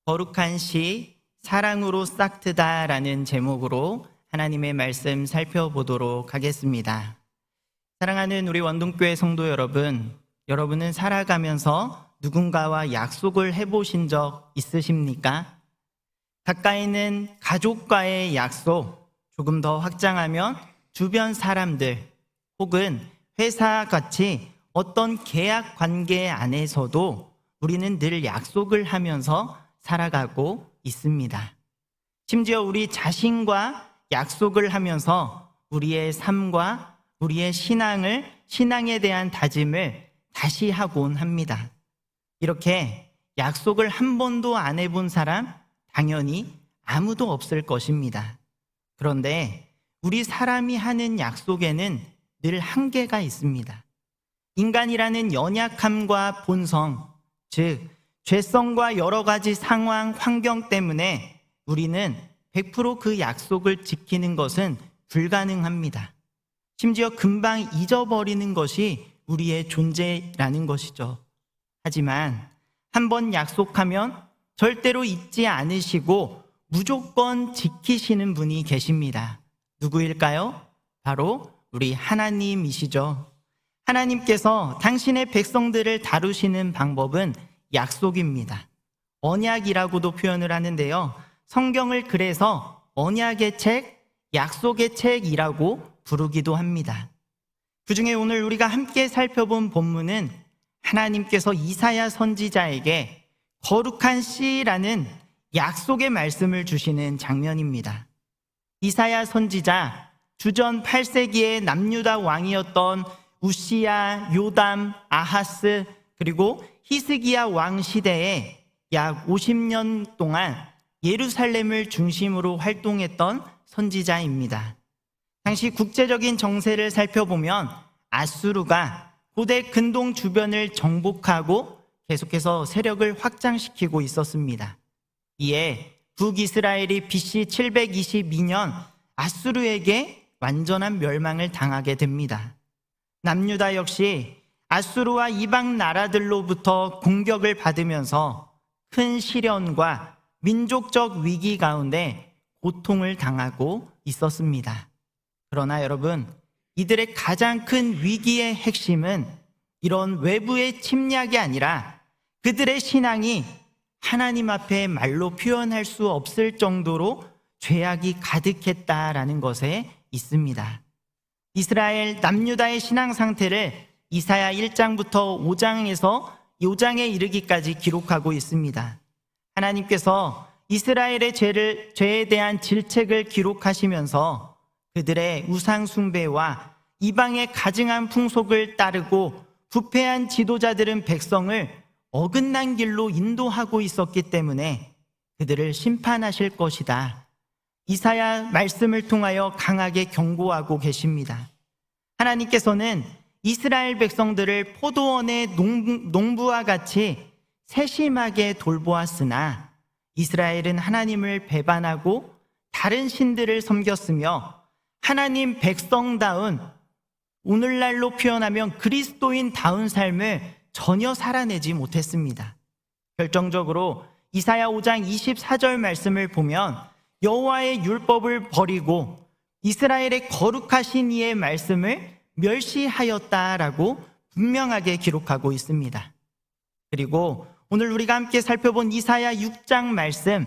거룩한 시 사랑으로 싹트다라는 제목으로 하나님의 말씀 살펴보도록 하겠습니다. 사랑하는 우리 원동교회 성도 여러분, 여러분은 살아가면서 누군가와 약속을 해보신 적 있으십니까? 가까이는 가족과의 약속, 조금 더 확장하면 주변 사람들 혹은 회사 같이 어떤 계약 관계 안에서도 우리는 늘 약속을 하면서 살아가고 있습니다. 심지어 우리 자신과 약속을 하면서 우리의 삶과 우리의 신앙에 대한 다짐을 다시 하곤 합니다. 이렇게 약속을 한 번도 안 해본 사람 당연히 아무도 없을 것입니다. 그런데 우리 사람이 하는 약속에는 늘 한계가 있습니다. 인간이라는 연약함과 본성, 즉 죄성과 여러 가지 상황, 환경 때문에 우리는 100% 그 약속을 지키는 것은 불가능합니다. 심지어 금방 잊어버리는 것이 우리의 존재라는 것이죠. 하지만 한번 약속하면 절대로 잊지 않으시고 무조건 지키시는 분이 계십니다. 누구일까요? 바로 우리 하나님이시죠. 하나님께서 당신의 백성들을 다루시는 방법은 약속입니다. 언약이라고도 표현을 하는데요. 성경을 그래서 언약의 책, 약속의 책이라고 부르기도 합니다. 그중에 오늘 우리가 함께 살펴본 본문은 하나님께서 이사야 선지자에게 거룩한 씨라는 약속의 말씀을 주시는 장면입니다. 이사야 선지자, 주전 8세기의 남유다 왕이었던 우시야, 요담, 아하스, 그리고 히스기야 왕 시대에 약 50년 동안 예루살렘을 중심으로 활동했던 선지자입니다. 당시 국제적인 정세를 살펴보면 아수르가 고대 근동 주변을 정복하고 계속해서 세력을 확장시키고 있었습니다. 이에 북이스라엘이 BC 722년 아수르에게 완전한 멸망을 당하게 됩니다. 남유다 역시 아수르와 이방 나라들로부터 공격을 받으면서 큰 시련과 민족적 위기 가운데 고통을 당하고 있었습니다. 그러나 여러분, 이들의 가장 큰 위기의 핵심은 이런 외부의 침략이 아니라 그들의 신앙이 하나님 앞에 말로 표현할 수 없을 정도로 죄악이 가득했다라는 것에 있습니다. 이스라엘 남유다의 신앙 상태를 이사야 1장부터 5장에 이르기까지 기록하고 있습니다. 하나님께서 이스라엘의 죄에 대한 질책을 기록하시면서 그들의 우상 숭배와 이방의 가증한 풍속을 따르고 부패한 지도자들은 백성을 어긋난 길로 인도하고 있었기 때문에 그들을 심판하실 것이다. 이사야 말씀을 통하여 강하게 경고하고 계십니다. 하나님께서는 이스라엘 백성들을 포도원의 농부와 같이 세심하게 돌보았으나 이스라엘은 하나님을 배반하고 다른 신들을 섬겼으며 하나님 백성다운, 오늘날로 표현하면 그리스도인다운 삶을 전혀 살아내지 못했습니다. 결정적으로 이사야 5장 24절 말씀을 보면 여호와의 율법을 버리고 이스라엘의 거룩하신 이의 말씀을 멸시하였다라고 분명하게 기록하고 있습니다. 그리고 오늘 우리가 함께 살펴본 이사야 6장 말씀,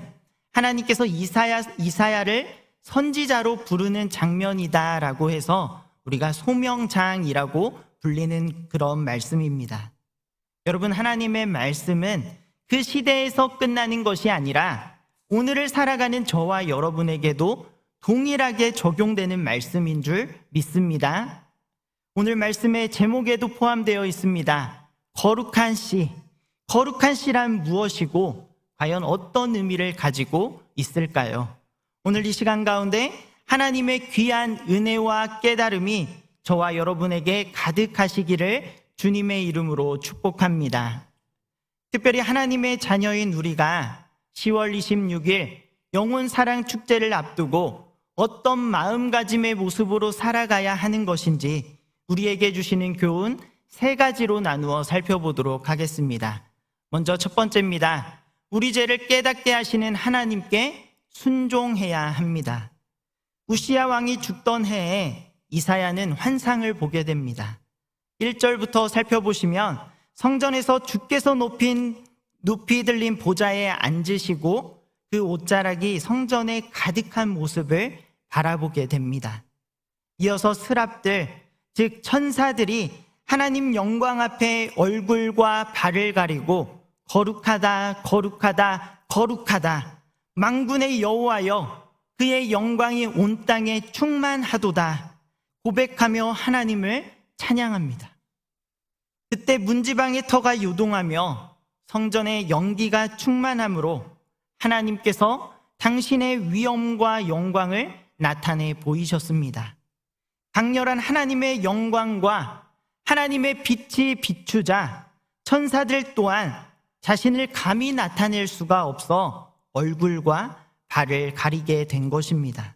하나님께서 이사야를 선지자로 부르는 장면이다라고 해서 우리가 소명장이라고 불리는 그런 말씀입니다. 여러분, 하나님의 말씀은 그 시대에서 끝나는 것이 아니라 오늘을 살아가는 저와 여러분에게도 동일하게 적용되는 말씀인 줄 믿습니다. 오늘 말씀의 제목에도 포함되어 있습니다. 거룩한 씨. 거룩한 씨란 무엇이고 과연 어떤 의미를 가지고 있을까요? 오늘 이 시간 가운데 하나님의 귀한 은혜와 깨달음이 저와 여러분에게 가득하시기를 주님의 이름으로 축복합니다. 특별히 하나님의 자녀인 우리가 10월 26일 영혼 사랑 축제를 앞두고 어떤 마음가짐의 모습으로 살아가야 하는 것인지 우리에게 주시는 교훈 3가지로 나누어 살펴보도록 하겠습니다. 먼저 첫 번째입니다. 우리 죄를 깨닫게 하시는 하나님께 순종해야 합니다. 우시야 왕이 죽던 해에 이사야는 환상을 보게 됩니다. 1절부터 살펴보시면 성전에서 주께서 높이 들린 보좌에 앉으시고 그 옷자락이 성전에 가득한 모습을 바라보게 됩니다. 이어서 스랍들, 즉 천사들이 하나님 영광 앞에 얼굴과 발을 가리고 거룩하다, 거룩하다, 거룩하다, 만군의 여호와여 그의 영광이 온 땅에 충만하도다 고백하며 하나님을 찬양합니다. 그때 문지방의 터가 요동하며 성전에 연기가 충만하므로 하나님께서 당신의 위엄과 영광을 나타내 보이셨습니다. 강렬한 하나님의 영광과 하나님의 빛이 비추자 천사들 또한 자신을 감히 나타낼 수가 없어 얼굴과 발을 가리게 된 것입니다.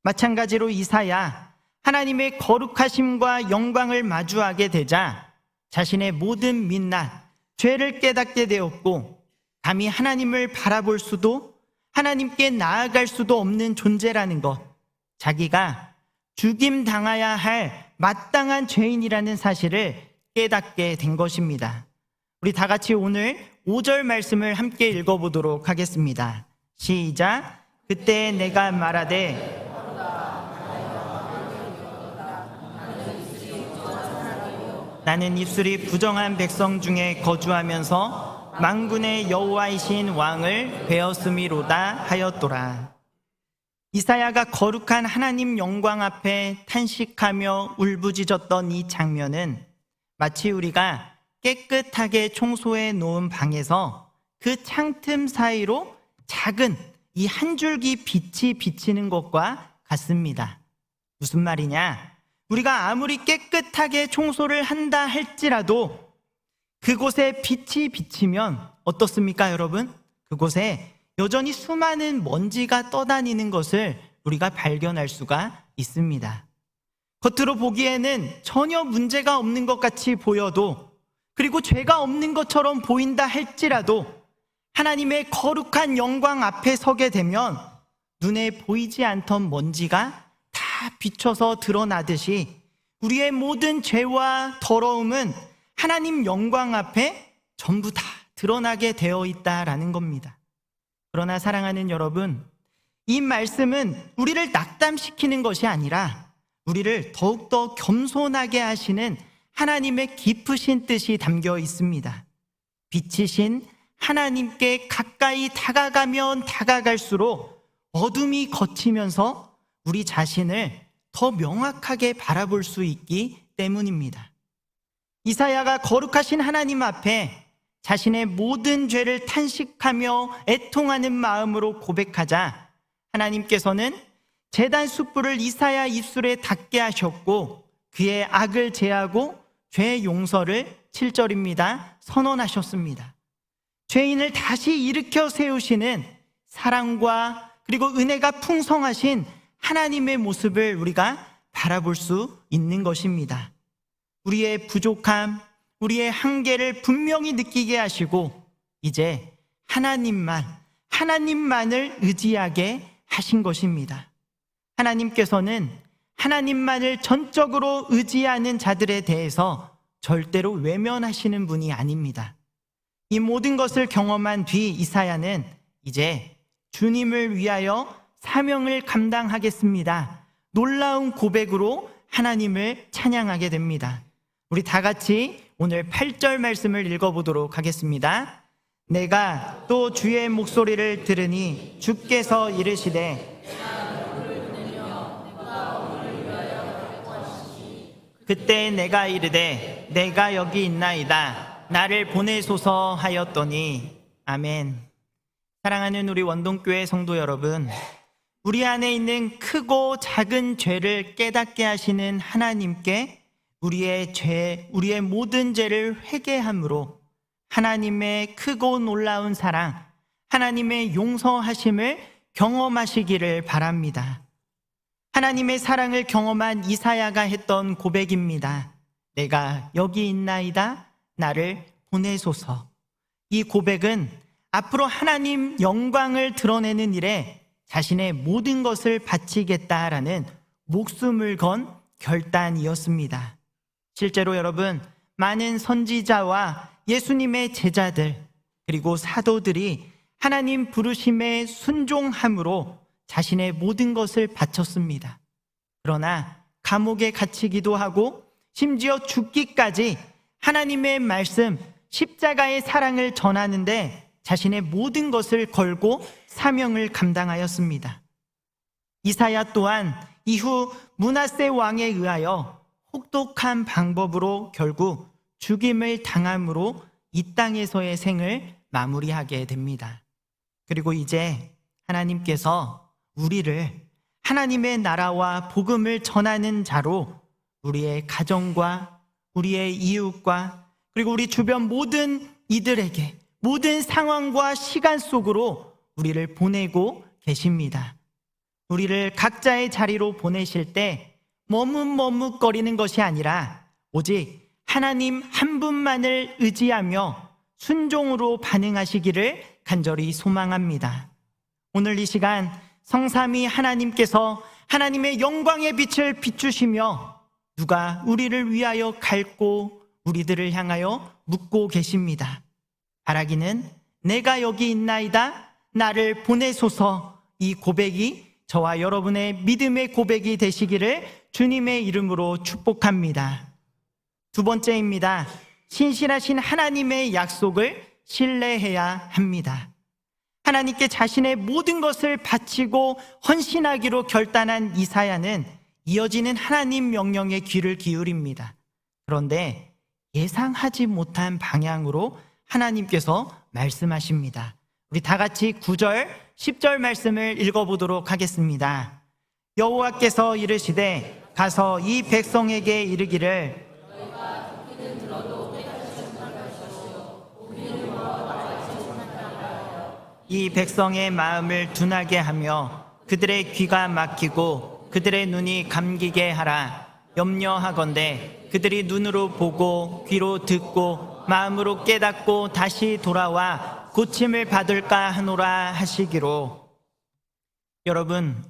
마찬가지로 이사야, 하나님의 거룩하심과 영광을 마주하게 되자 자신의 모든 민낯, 죄를 깨닫게 되었고 감히 하나님을 바라볼 수도 하나님께 나아갈 수도 없는 존재라는 것, 자기가 죽임 당해야 할 마땅한 죄인이라는 사실을 깨닫게 된 것입니다. 우리 다 같이 오늘 5절 말씀을 함께 읽어보도록 하겠습니다. 시작. 그때 내가 말하되 나는 입술이 부정한 백성 중에 거주하면서 만군의 여호와이신 왕을 배었음이로다 하였도라. 이사야가 거룩한 하나님 영광 앞에 탄식하며 울부짖었던 이 장면은 마치 우리가 깨끗하게 청소해 놓은 방에서 그 창틈 사이로 작은 이 한 줄기 빛이 비치는 것과 같습니다. 무슨 말이냐? 우리가 아무리 깨끗하게 청소를 한다 할지라도 그곳에 빛이 비치면 어떻습니까, 여러분? 그곳에 여전히 수많은 먼지가 떠다니는 것을 우리가 발견할 수가 있습니다. 겉으로 보기에는 전혀 문제가 없는 것 같이 보여도, 그리고 죄가 없는 것처럼 보인다 할지라도 하나님의 거룩한 영광 앞에 서게 되면 눈에 보이지 않던 먼지가 다 비춰서 드러나듯이 우리의 모든 죄와 더러움은 하나님 영광 앞에 전부 다 드러나게 되어 있다라는 겁니다. 그러나 사랑하는 여러분, 이 말씀은 우리를 낙담시키는 것이 아니라 우리를 더욱더 겸손하게 하시는 하나님의 깊으신 뜻이 담겨 있습니다. 빛이신 하나님께 가까이 다가가면 다가갈수록 어둠이 걷히면서 우리 자신을 더 명확하게 바라볼 수 있기 때문입니다. 이사야가 거룩하신 하나님 앞에 자신의 모든 죄를 탄식하며 애통하는 마음으로 고백하자 하나님께서는 제단 숯불을 이사야 입술에 닿게 하셨고 그의 악을 제하고 죄 용서를 7절입니다. 선언하셨습니다. 죄인을 다시 일으켜 세우시는 사랑과 그리고 은혜가 풍성하신 하나님의 모습을 우리가 바라볼 수 있는 것입니다. 우리의 부족함, 우리의 한계를 분명히 느끼게 하시고 이제 하나님만을 의지하게 하신 것입니다. 하나님께서는 하나님만을 전적으로 의지하는 자들에 대해서 절대로 외면하시는 분이 아닙니다. 이 모든 것을 경험한 뒤 이사야는 이제 주님을 위하여 사명을 감당하겠습니다. 놀라운 고백으로 하나님을 찬양하게 됩니다. 우리 다 같이 오늘 8절 말씀을 읽어보도록 하겠습니다. 내가 또 주의 목소리를 들으니 주께서 이르시되 그때 내가 이르되 내가 여기 있나이다 나를 보내소서 하였더니 아멘. 사랑하는 우리 원동교회 성도 여러분, 우리 안에 있는 크고 작은 죄를 깨닫게 하시는 하나님께 우리의 모든 죄를 회개함으로 하나님의 크고 놀라운 사랑, 하나님의 용서하심을 경험하시기를 바랍니다. 하나님의 사랑을 경험한 이사야가 했던 고백입니다. 내가 여기 있나이다 나를 보내소서. 이 고백은 앞으로 하나님 영광을 드러내는 일에 자신의 모든 것을 바치겠다라는 목숨을 건 결단이었습니다. 실제로 여러분, 많은 선지자와 예수님의 제자들 그리고 사도들이 하나님 부르심에 순종함으로 자신의 모든 것을 바쳤습니다. 그러나 감옥에 갇히기도 하고 심지어 죽기까지 하나님의 말씀, 십자가의 사랑을 전하는데 자신의 모든 것을 걸고 사명을 감당하였습니다. 이사야 또한 이후 므낫세 왕에 의하여 혹독한 방법으로 결국 죽임을 당함으로 이 땅에서의 생을 마무리하게 됩니다. 그리고 이제 하나님께서 우리를 하나님의 나라와 복음을 전하는 자로 우리의 가정과 우리의 이웃과 그리고 우리 주변 모든 이들에게 모든 상황과 시간 속으로 우리를 보내고 계십니다. 우리를 각자의 자리로 보내실 때 머뭇머뭇거리는 것이 아니라 오직 하나님 한 분만을 의지하며 순종으로 반응하시기를 간절히 소망합니다. 오늘 이 시간 성삼위 하나님께서 하나님의 영광의 빛을 비추시며 누가 우리를 위하여 갈고 우리들을 향하여 묻고 계십니다. 바라기는 내가 여기 있나이다 나를 보내소서. 이 고백이 저와 여러분의 믿음의 고백이 되시기를 주님의 이름으로 축복합니다. 두 번째입니다. 신실하신 하나님의 약속을 신뢰해야 합니다. 하나님께 자신의 모든 것을 바치고 헌신하기로 결단한 이사야는 이어지는 하나님 명령에 귀를 기울입니다. 그런데 예상하지 못한 방향으로 하나님께서 말씀하십니다. 우리 다 같이 9절, 10절 말씀을 읽어보도록 하겠습니다. 여호와께서 이르시되 가서 이 백성에게 이르기를 이 백성의 마음을 둔하게 하며 그들의 귀가 막히고 그들의 눈이 감기게 하라. 염려하건대 그들이 눈으로 보고 귀로 듣고 마음으로 깨닫고 다시 돌아와 고침을 받을까 하노라 하시기로. 여러분,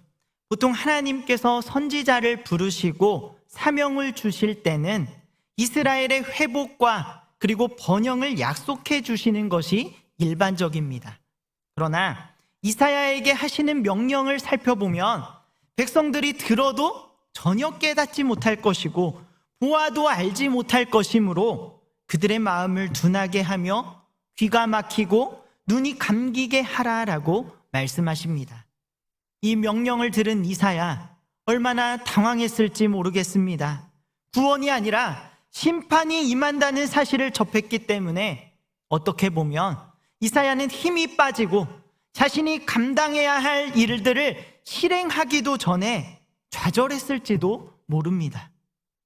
보통 하나님께서 선지자를 부르시고 사명을 주실 때는 이스라엘의 회복과 그리고 번영을 약속해 주시는 것이 일반적입니다. 그러나 이사야에게 하시는 명령을 살펴보면 백성들이 들어도 전혀 깨닫지 못할 것이고 보아도 알지 못할 것이므로 그들의 마음을 둔하게 하며 귀가 막히고 눈이 감기게 하라라고 말씀하십니다. 이 명령을 들은 이사야 얼마나 당황했을지 모르겠습니다. 구원이 아니라 심판이 임한다는 사실을 접했기 때문에 어떻게 보면 이사야는 힘이 빠지고 자신이 감당해야 할 일들을 실행하기도 전에 좌절했을지도 모릅니다.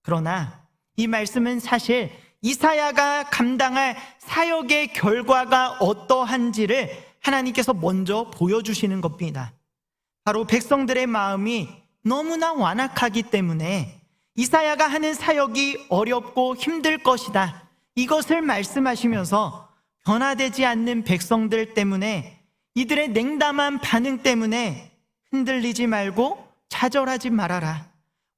그러나 이 말씀은 사실 이사야가 감당할 사역의 결과가 어떠한지를 하나님께서 먼저 보여주시는 겁니다. 바로 백성들의 마음이 너무나 완악하기 때문에 이사야가 하는 사역이 어렵고 힘들 것이다, 이것을 말씀하시면서 변화되지 않는 백성들 때문에, 이들의 냉담한 반응 때문에 흔들리지 말고 좌절하지 말아라.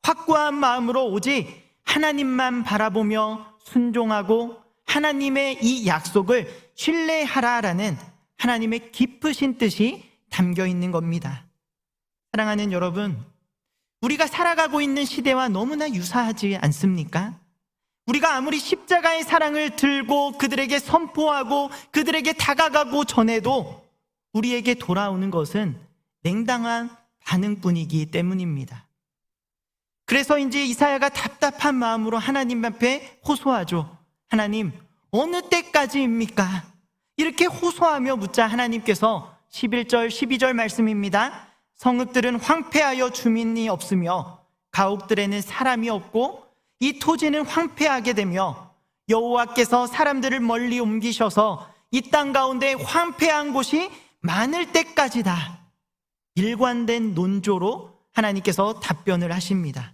확고한 마음으로 오직 하나님만 바라보며 순종하고 하나님의 이 약속을 신뢰하라라는 하나님의 깊으신 뜻이 담겨 있는 겁니다. 사랑하는 여러분, 우리가 살아가고 있는 시대와 너무나 유사하지 않습니까? 우리가 아무리 십자가의 사랑을 들고 그들에게 선포하고 그들에게 다가가고 전해도 우리에게 돌아오는 것은 냉담한 반응뿐이기 때문입니다. 그래서인지 이사야가 답답한 마음으로 하나님 앞에 호소하죠. 하나님, 어느 때까지입니까? 이렇게 호소하며 묻자 하나님께서 11절, 12절 말씀입니다. 성읍들은 황폐하여 주민이 없으며 가옥들에는 사람이 없고 이 토지는 황폐하게 되며 여호와께서 사람들을 멀리 옮기셔서 이 땅 가운데 황폐한 곳이 많을 때까지다. 일관된 논조로 하나님께서 답변을 하십니다.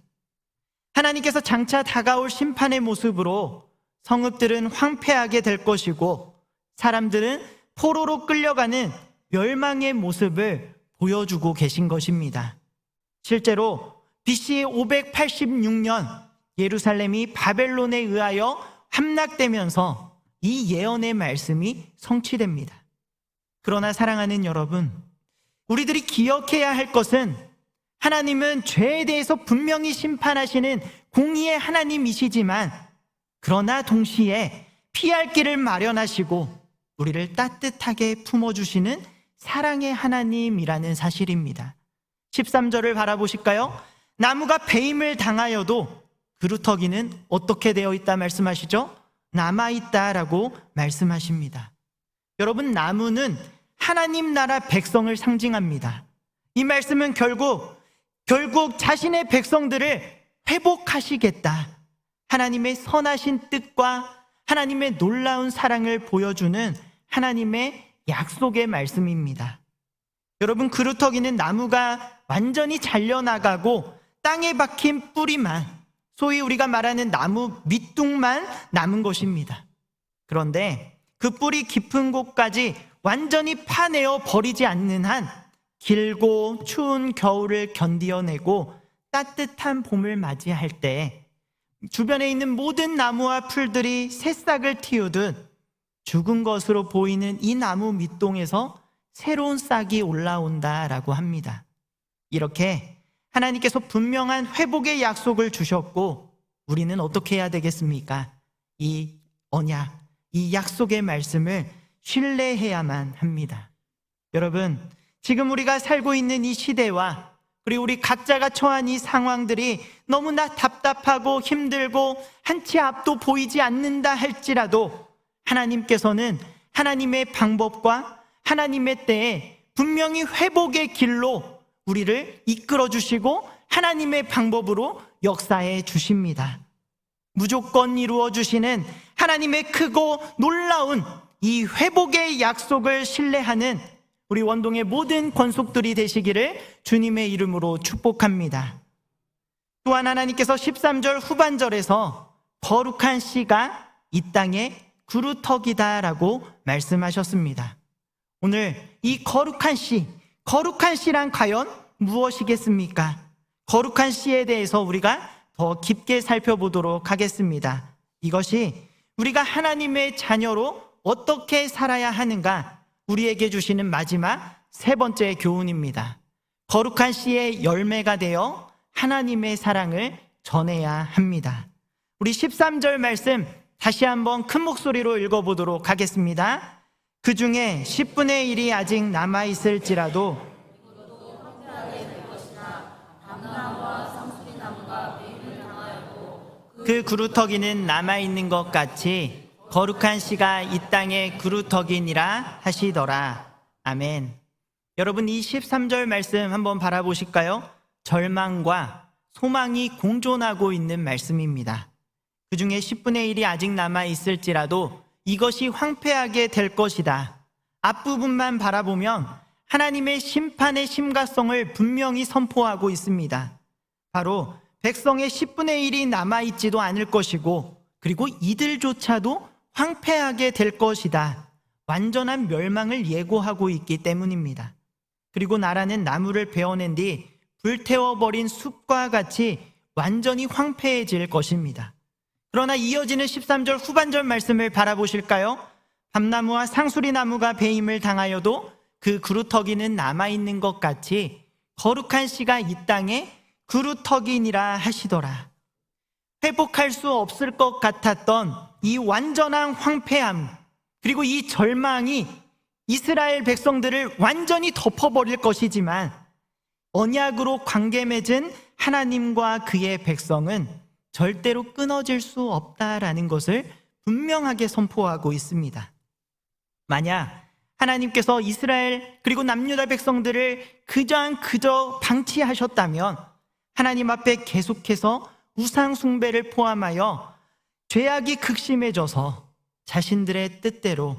하나님께서 장차 다가올 심판의 모습으로 성읍들은 황폐하게 될 것이고 사람들은 포로로 끌려가는 멸망의 모습을 보여주고 계신 것입니다. 실제로 BC 586년 예루살렘이 바벨론에 의하여 함락되면서 이 예언의 말씀이 성취됩니다. 그러나 사랑하는 여러분, 우리들이 기억해야 할 것은 하나님은 죄에 대해서 분명히 심판하시는 공의의 하나님이시지만, 그러나 동시에 피할 길을 마련하시고 우리를 따뜻하게 품어주시는 사랑의 하나님이라는 사실입니다. 13절을 바라보실까요? 나무가 배임을 당하여도 그루터기는 어떻게 되어 있다 말씀하시죠? 남아있다라고 말씀하십니다. 여러분, 나무는 하나님 나라 백성을 상징합니다. 이 말씀은 결국 자신의 백성들을 회복하시겠다, 하나님의 선하신 뜻과 하나님의 놀라운 사랑을 보여주는 하나님의 약속의 말씀입니다. 여러분, 그루터기는 나무가 완전히 잘려나가고 땅에 박힌 뿌리만, 소위 우리가 말하는 나무 밑둥만 남은 것입니다. 그런데 그 뿌리 깊은 곳까지 완전히 파내어 버리지 않는 한 길고 추운 겨울을 견디어내고 따뜻한 봄을 맞이할 때 주변에 있는 모든 나무와 풀들이 새싹을 틔우듯 죽은 것으로 보이는 이 나무 밑동에서 새로운 싹이 올라온다라고 합니다. 이렇게 하나님께서 분명한 회복의 약속을 주셨고, 우리는 어떻게 해야 되겠습니까? 이 언약, 이 약속의 말씀을 신뢰해야만 합니다. 여러분, 지금 우리가 살고 있는 이 시대와 그리고 우리 각자가 처한 이 상황들이 너무나 답답하고 힘들고 한치 앞도 보이지 않는다 할지라도, 하나님께서는 하나님의 방법과 하나님의 때에 분명히 회복의 길로 우리를 이끌어 주시고 하나님의 방법으로 역사해 주십니다. 무조건 이루어 주시는 하나님의 크고 놀라운 이 회복의 약속을 신뢰하는 우리 원동의 모든 권속들이 되시기를 주님의 이름으로 축복합니다. 또한 하나님께서 13절 후반절에서 거룩한 씨가 이 땅에 그루터기다라고 말씀하셨습니다. 오늘 이 거룩한 씨란 과연 무엇이겠습니까? 거룩한 씨에 대해서 우리가 더 깊게 살펴보도록 하겠습니다. 이것이 우리가 하나님의 자녀로 어떻게 살아야 하는가, 우리에게 주시는 마지막 세 번째 교훈입니다. 거룩한 씨의 열매가 되어 하나님의 사랑을 전해야 합니다. 우리 13절 말씀 다시 한번 큰 목소리로 읽어보도록 하겠습니다. 그 중에 10분의 1이 아직 남아있을지라도 그 그루터기는 남아있는 것 같이 거룩한 씨가 이 땅에 그루터기니라 하시더라. 아멘. 여러분, 이 13절 말씀 한번 바라보실까요? 절망과 소망이 공존하고 있는 말씀입니다. 그 중에 10분의 1이 아직 남아있을지라도 이것이 황폐하게 될 것이다. 앞부분만 바라보면 하나님의 심판의 심각성을 분명히 선포하고 있습니다. 바로 백성의 10분의 1이 남아있지도 않을 것이고, 그리고 이들조차도 황폐하게 될 것이다. 완전한 멸망을 예고하고 있기 때문입니다. 그리고 나라는 나무를 베어낸 뒤 불태워버린 숲과 같이 완전히 황폐해질 것입니다. 그러나 이어지는 13절 후반절 말씀을 바라보실까요? 밤나무와 상수리나무가 배임을 당하여도 그 그루터기는 남아있는 것 같이 거룩한 씨가 이 땅에 그루터기니라 하시더라. 회복할 수 없을 것 같았던 이 완전한 황폐함, 그리고 이 절망이 이스라엘 백성들을 완전히 덮어버릴 것이지만, 언약으로 관계 맺은 하나님과 그의 백성은 절대로 끊어질 수 없다라는 것을 분명하게 선포하고 있습니다. 만약 하나님께서 이스라엘 그리고 남유다 백성들을 그저 방치하셨다면, 하나님 앞에 계속해서 우상 숭배를 포함하여 죄악이 극심해져서 자신들의 뜻대로,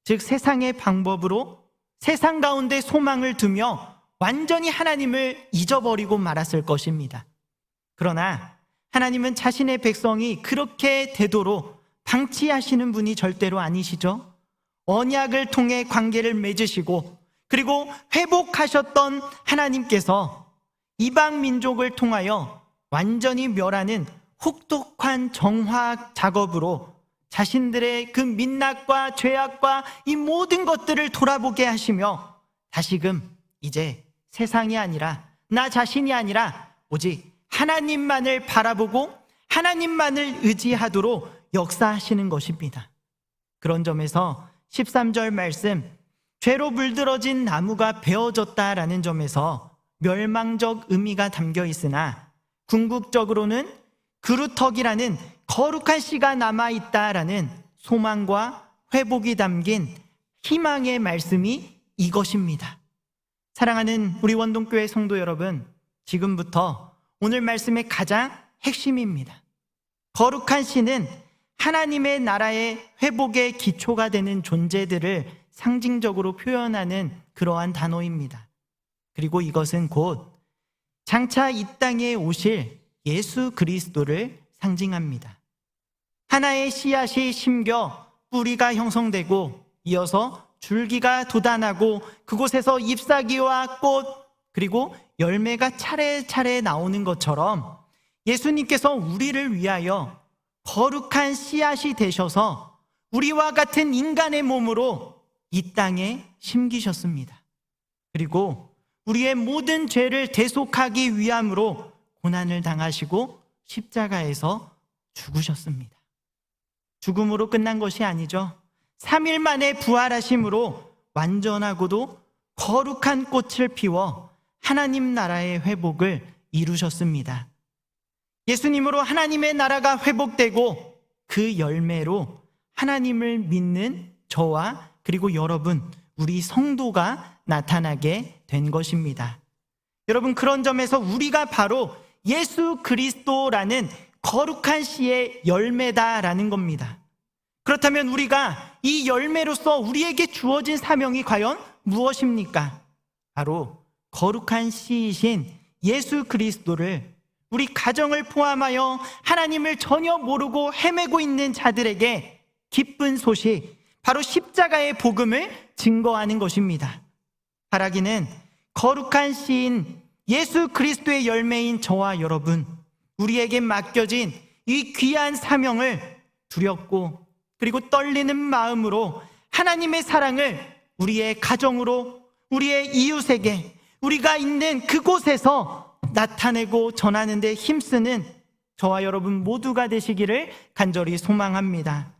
즉 세상의 방법으로 세상 가운데 소망을 두며 완전히 하나님을 잊어버리고 말았을 것입니다. 그러나 하나님은 자신의 백성이 그렇게 되도록 방치하시는 분이 절대로 아니시죠. 언약을 통해 관계를 맺으시고 그리고 회복하셨던 하나님께서 이방 민족을 통하여 완전히 멸하는 혹독한 정화 작업으로 자신들의 그 민낯과 죄악과 이 모든 것들을 돌아보게 하시며 다시금 이제 세상이 아니라 나 자신이 아니라 오직 하나님만을 바라보고 하나님만을 의지하도록 역사하시는 것입니다. 그런 점에서 13절 말씀, 죄로 물들어진 나무가 베어졌다라는 점에서 멸망적 의미가 담겨 있으나 궁극적으로는 그루터기라는 거룩한 씨가 남아있다라는 소망과 회복이 담긴 희망의 말씀이 이것입니다. 사랑하는 우리 원동교회 성도 여러분, 지금부터 오늘 말씀의 가장 핵심입니다. 거룩한 씨는 하나님의 나라의 회복의 기초가 되는 존재들을 상징적으로 표현하는 그러한 단어입니다. 그리고 이것은 곧 장차 이 땅에 오실 예수 그리스도를 상징합니다. 하나의 씨앗이 심겨 뿌리가 형성되고 이어서 줄기가 돋아나고 그곳에서 잎사귀와 꽃 그리고 열매가 차례차례 나오는 것처럼 예수님께서 우리를 위하여 거룩한 씨앗이 되셔서 우리와 같은 인간의 몸으로 이 땅에 심기셨습니다. 그리고 우리의 모든 죄를 대속하기 위함으로 고난을 당하시고 십자가에서 죽으셨습니다. 죽음으로 끝난 것이 아니죠. 3일 만에 부활하심으로 완전하고도 거룩한 꽃을 피워 하나님 나라의 회복을 이루셨습니다. 예수님으로 하나님의 나라가 회복되고 그 열매로 하나님을 믿는 저와 그리고 여러분, 우리 성도가 나타나게 된 것입니다. 여러분, 그런 점에서 우리가 바로 예수 그리스도라는 거룩한 씨의 열매다라는 겁니다. 그렇다면 우리가 이 열매로서 우리에게 주어진 사명이 과연 무엇입니까? 바로 거룩한 씨이신 예수 그리스도를 우리 가정을 포함하여 하나님을 전혀 모르고 헤매고 있는 자들에게 기쁜 소식, 바로 십자가의 복음을 증거하는 것입니다. 바라기는 거룩한 씨인 예수 그리스도의 열매인 저와 여러분, 우리에게 맡겨진 이 귀한 사명을 두렵고 그리고 떨리는 마음으로 하나님의 사랑을 우리의 가정으로, 우리의 이웃에게, 우리가 있는 그곳에서 나타내고 전하는 데 힘쓰는 저와 여러분 모두가 되시기를 간절히 소망합니다.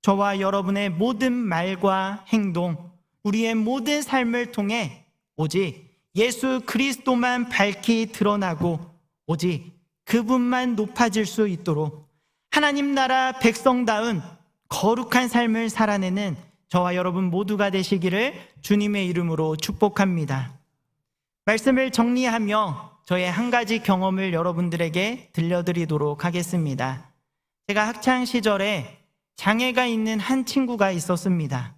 저와 여러분의 모든 말과 행동, 우리의 모든 삶을 통해 오직 예수 그리스도만 밝히 드러나고 오직 그분만 높아질 수 있도록 하나님 나라 백성다운 거룩한 삶을 살아내는 저와 여러분 모두가 되시기를 주님의 이름으로 축복합니다. 말씀을 정리하며 저의 한 가지 경험을 여러분들에게 들려드리도록 하겠습니다. 제가 학창 시절에 장애가 있는 한 친구가 있었습니다.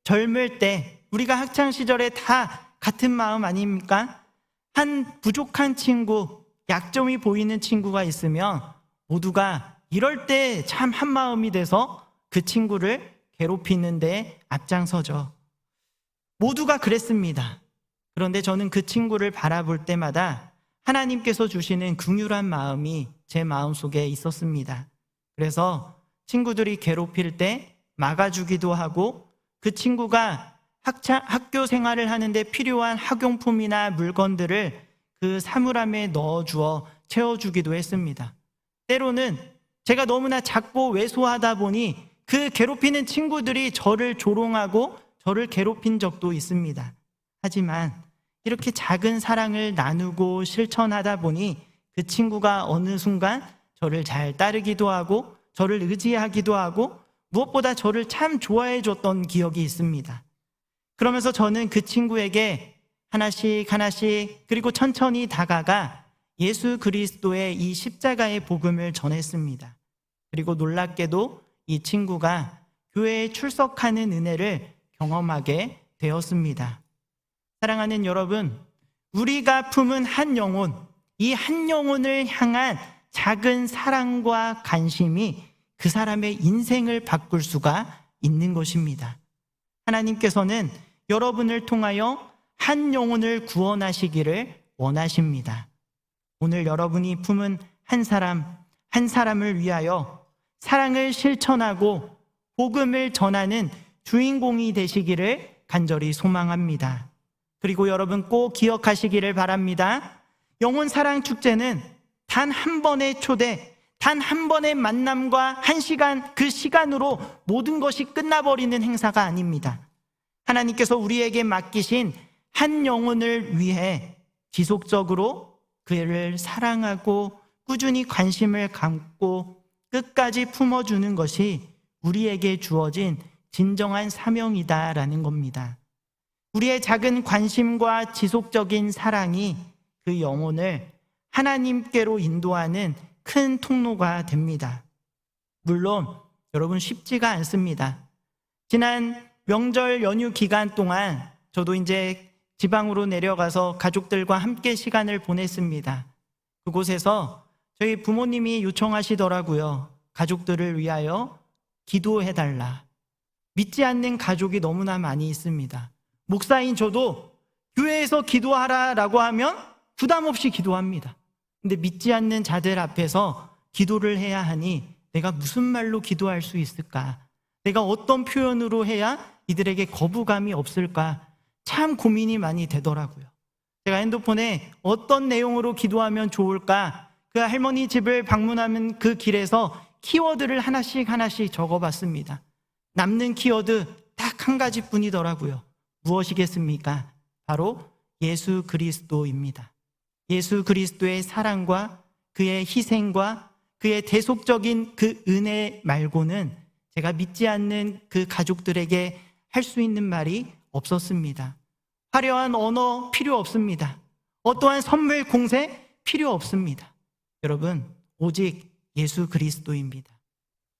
젊을 때 우리가 학창 시절에 다 같은 마음 아닙니까? 한 부족한 친구, 약점이 보이는 친구가 있으면 모두가 이럴 때 참 한마음이 돼서 그 친구를 괴롭히는 데 앞장서죠. 모두가 그랬습니다. 그런데 저는 그 친구를 바라볼 때마다 하나님께서 주시는 긍휼한 마음이 제 마음속에 있었습니다. 그래서 친구들이 괴롭힐 때 막아주기도 하고 그 친구가 학교 생활을 하는데 필요한 학용품이나 물건들을 그 사물함에 넣어주어 채워주기도 했습니다. 때로는 제가 너무나 작고 왜소하다 보니 그 괴롭히는 친구들이 저를 조롱하고 저를 괴롭힌 적도 있습니다. 하지만 이렇게 작은 사랑을 나누고 실천하다 보니 그 친구가 어느 순간 저를 잘 따르기도 하고 저를 의지하기도 하고 무엇보다 저를 참 좋아해 줬던 기억이 있습니다. 그러면서 저는 그 친구에게 하나씩 그리고 천천히 다가가 예수 그리스도의 이 십자가의 복음을 전했습니다. 그리고 놀랍게도 이 친구가 교회에 출석하는 은혜를 경험하게 되었습니다. 사랑하는 여러분, 우리가 품은 한 영혼, 이 한 영혼을 향한 작은 사랑과 관심이 그 사람의 인생을 바꿀 수가 있는 것입니다. 하나님께서는 여러분을 통하여 한 영혼을 구원하시기를 원하십니다. 오늘 여러분이 품은 한 사람을 위하여 사랑을 실천하고 복음을 전하는 주인공이 되시기를 간절히 소망합니다. 그리고 여러분 꼭 기억하시기를 바랍니다. 영혼 사랑 축제는 단 한 번의 초대, 단 한 번의 만남과 한 시간, 그 시간으로 모든 것이 끝나버리는 행사가 아닙니다. 하나님께서 우리에게 맡기신 한 영혼을 위해 지속적으로 그를 사랑하고 꾸준히 관심을 갖고 끝까지 품어주는 것이 우리에게 주어진 진정한 사명이다라는 겁니다. 우리의 작은 관심과 지속적인 사랑이 그 영혼을 하나님께로 인도하는 큰 통로가 됩니다. 물론 여러분 쉽지가 않습니다. 지난 명절 연휴 기간 동안 저도 이제 지방으로 내려가서 가족들과 함께 시간을 보냈습니다. 그곳에서 저희 부모님이 요청하시더라고요. 가족들을 위하여 기도해달라. 믿지 않는 가족이 너무나 많이 있습니다. 목사인 저도 교회에서 기도하라라고 하면 부담 없이 기도합니다. 근데 믿지 않는 자들 앞에서 기도를 해야 하니 내가 무슨 말로 기도할 수 있을까? 내가 어떤 표현으로 해야 이들에게 거부감이 없을까? 참 고민이 많이 되더라고요. 제가 핸드폰에 어떤 내용으로 기도하면 좋을까? 그 할머니 집을 방문하는 그 길에서 키워드를 하나씩 적어봤습니다. 남는 키워드 딱 한 가지뿐이더라고요. 무엇이겠습니까? 바로 예수 그리스도입니다. 예수 그리스도의 사랑과 그의 희생과 그의 대속적인 그 은혜 말고는 제가 믿지 않는 그 가족들에게 할 수 있는 말이 없었습니다. 화려한 언어 필요 없습니다. 어떠한 선물 공세 필요 없습니다. 여러분, 오직 예수 그리스도입니다.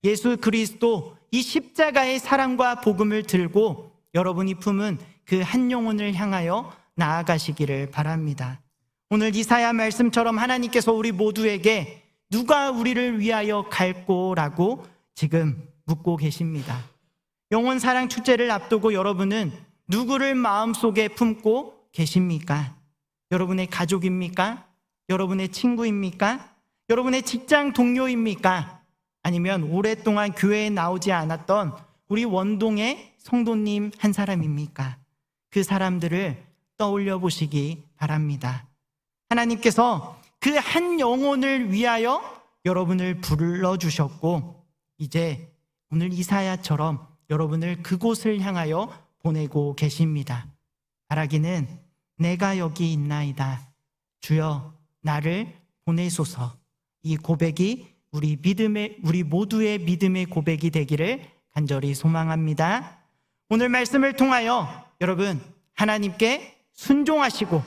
예수 그리스도, 이 십자가의 사랑과 복음을 들고 여러분이 품은 그 한 영혼을 향하여 나아가시기를 바랍니다. 오늘 이사야 말씀처럼 하나님께서 우리 모두에게 누가 우리를 위하여 갈꼬라고 지금 묻고 계십니다. 영혼 사랑 축제를 앞두고 여러분은 누구를 마음속에 품고 계십니까? 여러분의 가족입니까? 여러분의 친구입니까? 여러분의 직장 동료입니까? 아니면 오랫동안 교회에 나오지 않았던 우리 원동의 성도님 한 사람입니까? 그 사람들을 떠올려 보시기 바랍니다. 하나님께서 그 한 영혼을 위하여 여러분을 불러주셨고 이제 오늘 이사야처럼 여러분을 그곳을 향하여 보내고 계십니다. 바라기는 내가 여기 있나이다. 주여 나를 보내소서. 이 고백이 우리 모두의 믿음의 고백이 되기를 간절히 소망합니다. 오늘 말씀을 통하여 여러분 하나님께 순종하시고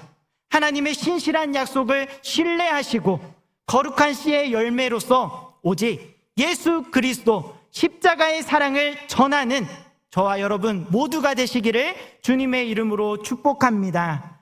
하나님의 신실한 약속을 신뢰하시고 거룩한 씨의 열매로서 오직 예수 그리스도 십자가의 사랑을 전하는 저와 여러분 모두가 되시기를 주님의 이름으로 축복합니다.